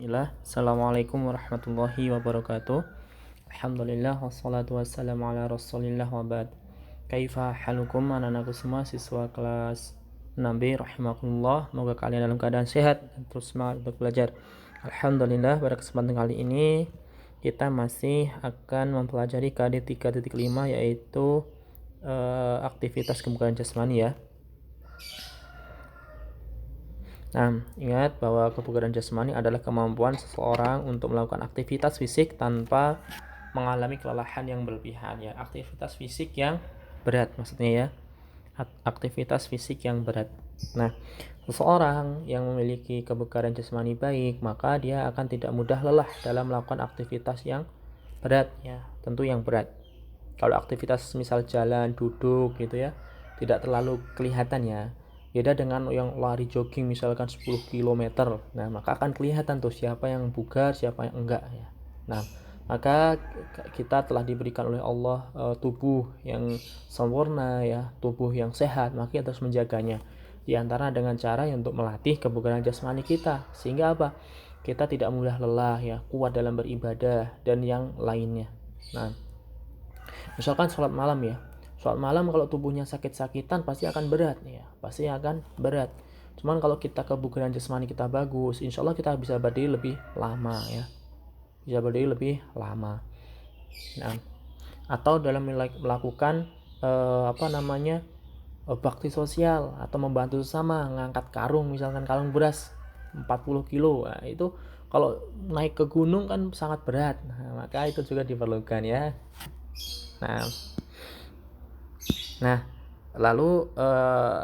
Bismillah, Assalamualaikum warahmatullahi wabarakatuh. Alhamdulillah, wassalatu wassalamu ala rasulillah wa ba'd. Kaifa halukum anak-anakku semua siswa kelas 6B rahimakumullah. Semoga kalian dalam keadaan sehat dan terus semangat untuk belajar. Alhamdulillah, pada kesempatan kali ini kita masih akan mempelajari KD 3.5 yaitu aktivitas kebugaran jasmani ya. Nah, ingat bahwa kebugaran jasmani adalah kemampuan seseorang untuk melakukan aktivitas fisik tanpa mengalami kelelahan yang berlebihan ya. Aktivitas fisik yang berat maksudnya ya. Aktivitas fisik yang berat. Nah, seseorang yang memiliki kebugaran jasmani baik, maka dia akan tidak mudah lelah dalam melakukan aktivitas yang berat ya, tentu yang berat. Kalau aktivitas misal jalan, duduk gitu ya, tidak terlalu kelihatan ya. Beda dengan yang lari jogging misalkan 10 km. Nah, maka akan kelihatan tuh siapa yang bugar, siapa yang enggak ya. Nah, maka kita telah diberikan oleh Allah tubuh yang sempurna ya, tubuh yang sehat, maka kita harus menjaganya. Di antara dengan cara untuk melatih kebugaran jasmani kita, sehingga apa? Kita tidak mudah lelah ya, kuat dalam beribadah dan yang lainnya. Nah, misalkan sholat malam ya, sholat malam kalau tubuhnya sakit-sakitan pasti akan berat ya, pasti akan berat. Cuman kalau kita kebugaran jasmani kita bagus, insya Allah kita bisa berdiri lebih lama ya, bisa berdiri lebih lama. Nah, atau dalam melakukan bakti sosial atau membantu sesama, ngangkat karung misalkan karung beras 40 kilo. Nah, itu kalau naik ke gunung kan sangat berat. Nah, maka itu juga diperlukan ya. Nah, lalu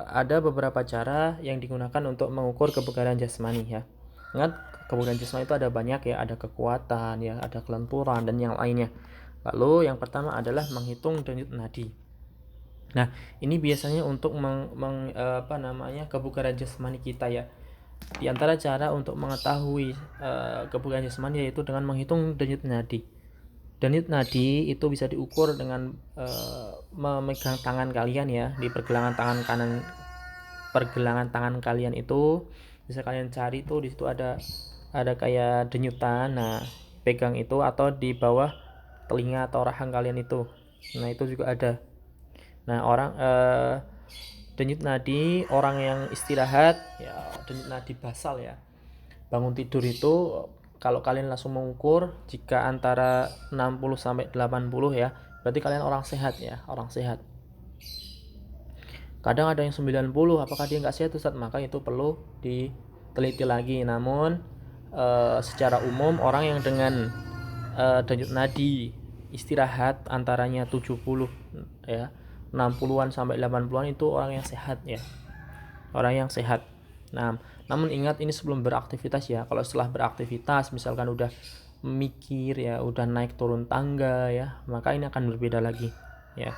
ada beberapa cara yang digunakan untuk mengukur kebugaran jasmani ya. Ingat, kebugaran jasmani itu ada banyak ya, ada kekuatan ya, ada kelenturan dan yang lainnya. Lalu yang pertama adalah menghitung denyut nadi. Nah, ini biasanya untuk kebugaran jasmani kita ya. Di antara cara untuk mengetahui kebugaran jasmani yaitu dengan menghitung denyut nadi. Denyut nadi itu bisa diukur dengan memegang tangan kalian ya, di pergelangan tangan kalian itu bisa kalian cari tuh, di situ ada kayak denyutan. Nah, pegang itu, atau di bawah telinga atau rahang kalian itu. Nah, itu juga ada. Nah, denyut nadi orang yang istirahat ya, denyut nadi basal ya, bangun tidur itu kalau kalian langsung mengukur, jika antara 60 sampai 80 ya, berarti kalian orang sehat ya, orang sehat. Kadang ada yang 90, apakah dia nggak sehat Ustaz? Maka itu perlu diteliti lagi. Namun secara umum orang yang dengan denyut nadi istirahat antaranya 70 ya, 60-an sampai 80-an itu orang yang sehat ya. Orang yang sehat. Nah, namun ingat ini sebelum beraktivitas ya. Kalau setelah beraktivitas misalkan udah mikir ya, udah naik turun tangga ya, maka ini akan berbeda lagi ya.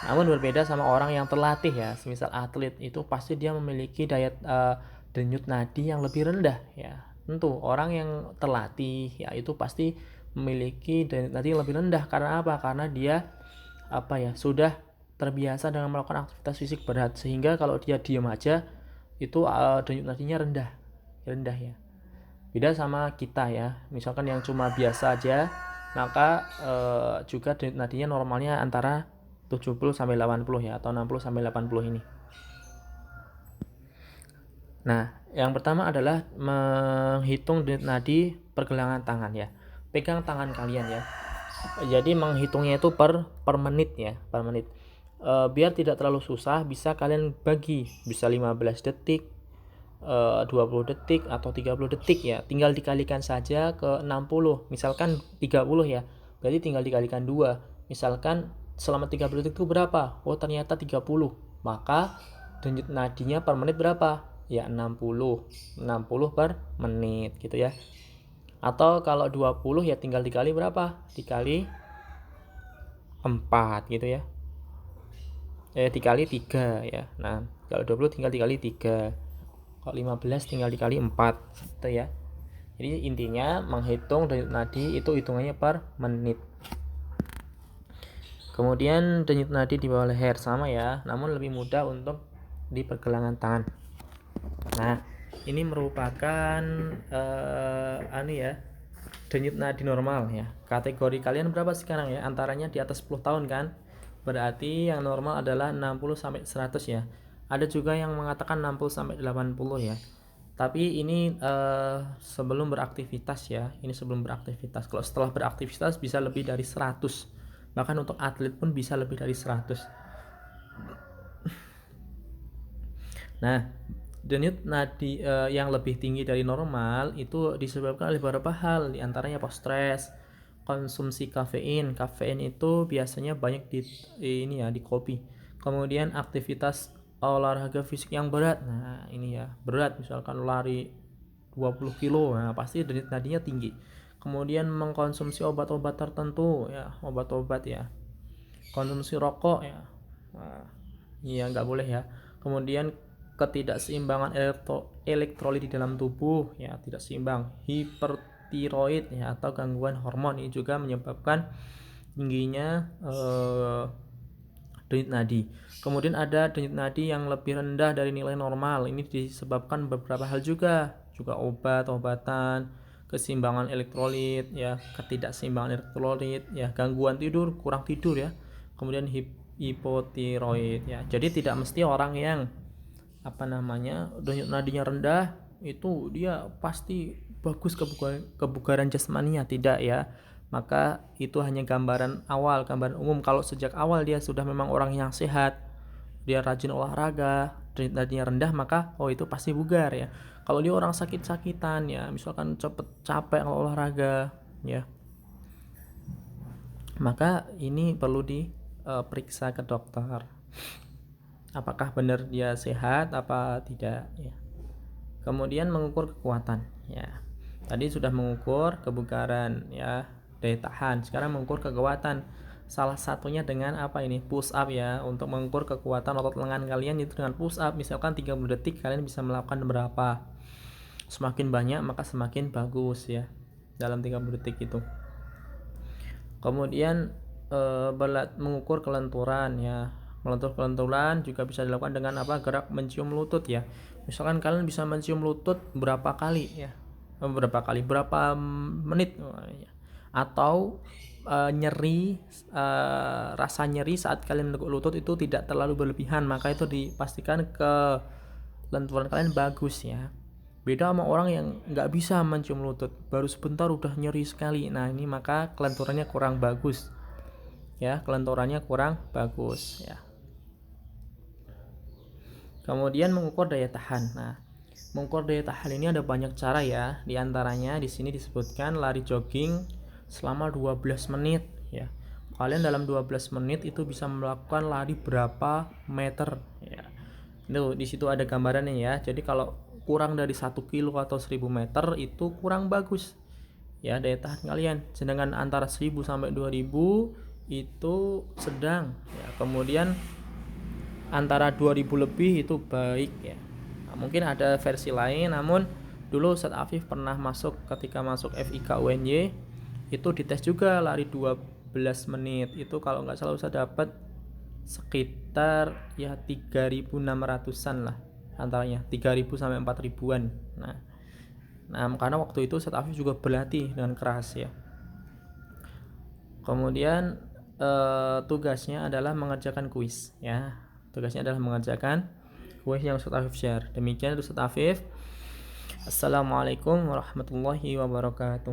Namun berbeda sama orang yang terlatih ya, semisal atlet itu pasti dia memiliki daya denyut nadi yang lebih rendah ya. Tentu orang yang terlatih ya itu pasti memiliki denyut nadi yang lebih rendah. Karena apa? Karena dia sudah terbiasa dengan melakukan aktivitas fisik berat, sehingga kalau dia diam aja itu denyut nadinya rendah ya. Beda sama kita ya, misalkan yang cuma biasa aja, maka juga denyut nadinya normalnya antara 70 sampai 80 ya, atau 60 sampai 80 ini. Nah, yang pertama adalah menghitung denyut nadi pergelangan tangan ya. Pegang tangan kalian ya. Jadi menghitungnya itu per menit ya, per menit. Biar tidak terlalu susah, bisa kalian bagi, bisa 15 detik, 20 detik atau 30 detik ya. Tinggal dikalikan saja ke 60. Misalkan 30 ya, berarti tinggal dikalikan 2. Misalkan selama 30 detik itu berapa? Oh, ternyata 30. Maka denyut nadinya per menit berapa? Ya 60 per menit gitu ya. Atau kalau 20 ya tinggal dikali berapa? Dikali 4 gitu ya. Dikali 3 ya. Nah, kalau 20 tinggal dikali 3. Kalau 15 tinggal dikali 4 gitu ya. Jadi intinya menghitung denyut nadi itu hitungannya per menit. Kemudian denyut nadi di bawah leher sama ya, namun lebih mudah untuk di pergelangan tangan. Nah, ini merupakan denyut nadi normal ya. Kategori kalian berapa sekarang ya? Antaranya di atas 10 tahun kan? Berarti yang normal adalah 60 sampai 100 ya. Ada juga yang mengatakan 60 sampai 80 ya. Tapi ini sebelum beraktivitas ya. Ini sebelum beraktivitas. Kalau setelah beraktivitas bisa lebih dari 100. Bahkan untuk atlet pun bisa lebih dari 100. Nah, denyut nadi yang lebih tinggi dari normal itu disebabkan oleh beberapa hal, diantaranya stres, konsumsi kafein. Kafein itu biasanya banyak di kopi. Kemudian aktivitas olahraga fisik yang berat. Nah, ini ya, berat misalkan lari 20 kilo, nah pasti denyut nadinya tinggi. Kemudian mengkonsumsi obat-obat tertentu ya, obat-obat ya. Konsumsi rokok ya. Nah, iya nggak boleh ya. Kemudian ketidakseimbangan elektrolit di dalam tubuh ya, tidak seimbang, hipertiroid ya, atau gangguan hormon ini juga menyebabkan tingginya denyut nadi. Kemudian ada denyut nadi yang lebih rendah dari nilai normal. Ini disebabkan beberapa hal juga obat-obatan, keseimbangan elektrolit ya, ketidakseimbangan elektrolit ya, gangguan tidur, kurang tidur ya. Kemudian hipotiroid ya. Jadi tidak mesti orang yang denyut nadinya rendah itu dia pasti bagus kebugaran jasmaninya, tidak ya. Maka itu hanya gambaran awal, gambaran umum. Kalau sejak awal dia sudah memang orang yang sehat, dia rajin olahraga, denyut nadinya rendah, maka itu pasti bugar ya. Kalau dia orang sakit-sakitan ya, misalkan cepet capek kalau olahraga ya, maka ini perlu diperiksa ke dokter. Apakah benar dia sehat apa tidak ya. Kemudian mengukur kekuatan ya. Tadi sudah mengukur kebugaran ya, daya tahan. Sekarang mengukur kekuatan. Salah satunya dengan push up ya. Untuk mengukur kekuatan otot lengan kalian itu dengan push up. Misalkan 30 detik kalian bisa melakukan berapa. Semakin banyak maka semakin bagus ya dalam 30 detik itu. Kemudian mengukur kelenturan ya. Kelenturan juga bisa dilakukan dengan gerak mencium lutut ya. Misalkan kalian bisa mencium lutut berapa kali ya, berapa menit ya. Atau rasa nyeri saat kalian meneguk lutut itu tidak terlalu berlebihan, maka itu dipastikan kelenturan kalian bagus ya. Beda sama orang yang nggak bisa mencium lutut, baru sebentar udah nyeri sekali. Nah ini maka kelenturannya kurang bagus ya, kelenturannya kurang bagus ya. Kemudian mengukur daya tahan. Nah, mengukur daya tahan ini ada banyak cara ya. Di antaranya di sini disebutkan lari jogging selama 12 menit ya. Kalian dalam 12 menit itu bisa melakukan lari berapa meter ya. Itu di situ ada gambarannya ya. Jadi kalau kurang dari 1 kilo atau 1000 meter itu kurang bagus ya daya tahan kalian. Sedangkan antara 1000 sampai 2000 itu sedang ya. Kemudian antara 2000 lebih itu baik ya. Nah, mungkin ada versi lain, namun dulu Ustadz Afif pernah ketika masuk FIK UNY itu dites juga lari 12 menit. Itu kalau nggak salah Ustadz dapat sekitar ya 3600-an lah, antaranya 3000 sampai 4000-an. Nah karena waktu itu Ustadz Afif juga berlatih dengan keras ya. Kemudian tugasnya adalah mengerjakan kuis ya. Tugasnya adalah mengerjakan kuis yang Ustadz Afif share. Demikian Ustadz Afif. Assalamualaikum warahmatullahi wabarakatuh.